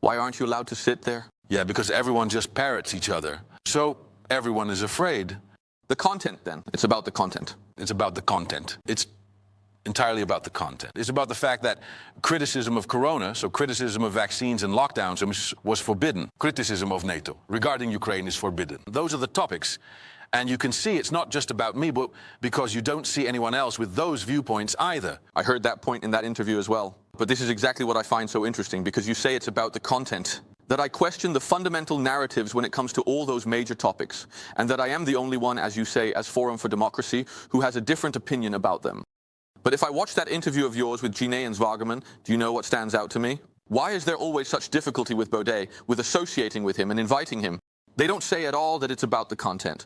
Why aren't you allowed to sit there? Yeah, because everyone just parrots each other. So everyone is afraid. The content, then. It's about the content. It's about the content. It's entirely about the content. It's about the fact that criticism of Corona, so criticism of vaccines and lockdowns, was forbidden. Criticism of NATO regarding Ukraine is forbidden. Those are the topics. And you can see it's not just about me, but because you don't see anyone else with those viewpoints either. I heard that point in that interview as well. But this is exactly what I find so interesting, because you say it's about the content. That I question the fundamental narratives when it comes to all those major topics, and that I am the only one, as you say, as Forum for Democracy, who has a different opinion about them. But if I watch that interview of yours with Genet and Zwageman, do you know what stands out to me? Why is there always such difficulty with Baudet, with associating with him and inviting him? They don't say at all that it's about the content.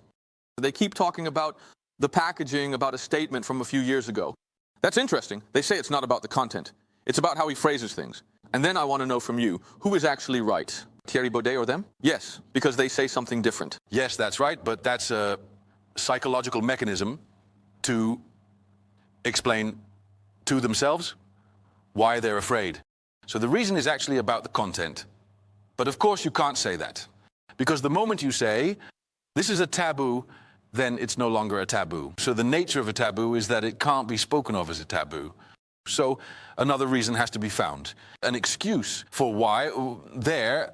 They keep talking about the packaging, about a statement from a few years ago. That's interesting. They say it's not about the content. It's about how he phrases things. And then I want to know from you, who is actually right? Thierry Baudet or them? Yes, because they say something different. Yes, that's right, but that's a psychological mechanism to explain to themselves why they're afraid. So the reason is actually about the content. But of course you can't say that. Because the moment you say, this is a taboo, then it's no longer a taboo. So the nature of a taboo is that it can't be spoken of as a taboo. So another reason has to be found. An excuse for why there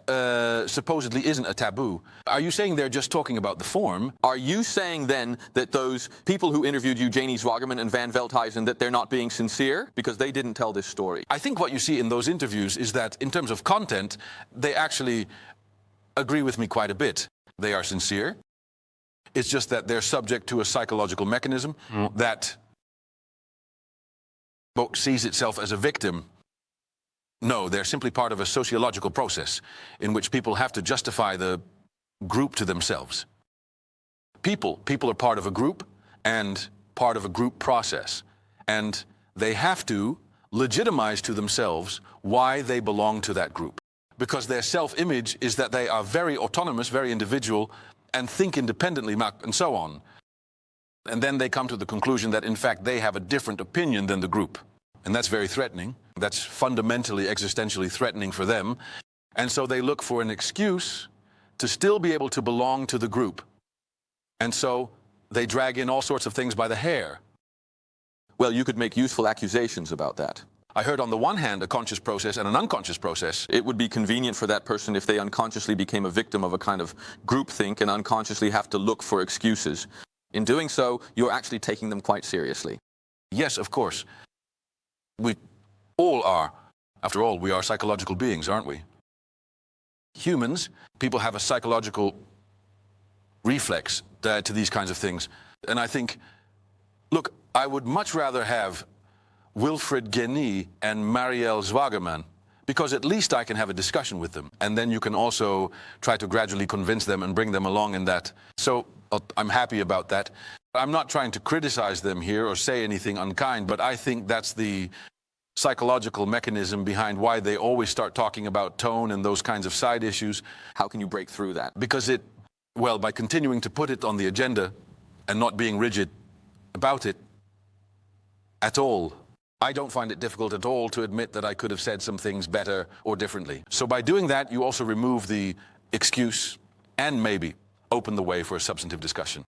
supposedly isn't a taboo. Are you saying they're just talking about the form? Are you saying then that those people who interviewed you, Janie Zwageman and Van Veldhuizen, that they're not being sincere because they didn't tell this story? I think what you see in those interviews is that in terms of content, they actually agree with me quite a bit. They are sincere. It's just that they're subject to a psychological mechanism that sees itself as a victim. No, they're simply part of a sociological process in which people have to justify the group to themselves. People are part of a group and part of a group process. And they have to legitimize to themselves why they belong to that group. Because their self-image is that they are very autonomous, very individual, and think independently, and so on. And then they come to the conclusion that, in fact, they have a different opinion than the group. And that's very threatening. That's fundamentally, existentially threatening for them. And so they look for an excuse to still be able to belong to the group. And so they drag in all sorts of things by the hair. Well, you could make useful accusations about that. I heard on the one hand a conscious process and an unconscious process. It would be convenient for that person if they unconsciously became a victim of a kind of groupthink and unconsciously have to look for excuses. In doing so, you're actually taking them quite seriously. Yes, of course. We all are. After all, we are psychological beings, aren't we? Humans, people have a psychological reflex to these kinds of things. And I think, look, I would much rather have Wilfried Genet and Marielle Zwageman, because at least I can have a discussion with them. And then you can also try to gradually convince them and bring them along in that. So I'm happy about that. I'm not trying to criticize them here or say anything unkind, but I think that's the psychological mechanism behind why they always start talking about tone and those kinds of side issues. How can you break through that? Because by continuing to put it on the agenda and not being rigid about it at all. I don't find it difficult at all to admit that I could have said some things better or differently. So by doing that, you also remove the excuse and maybe open the way for a substantive discussion.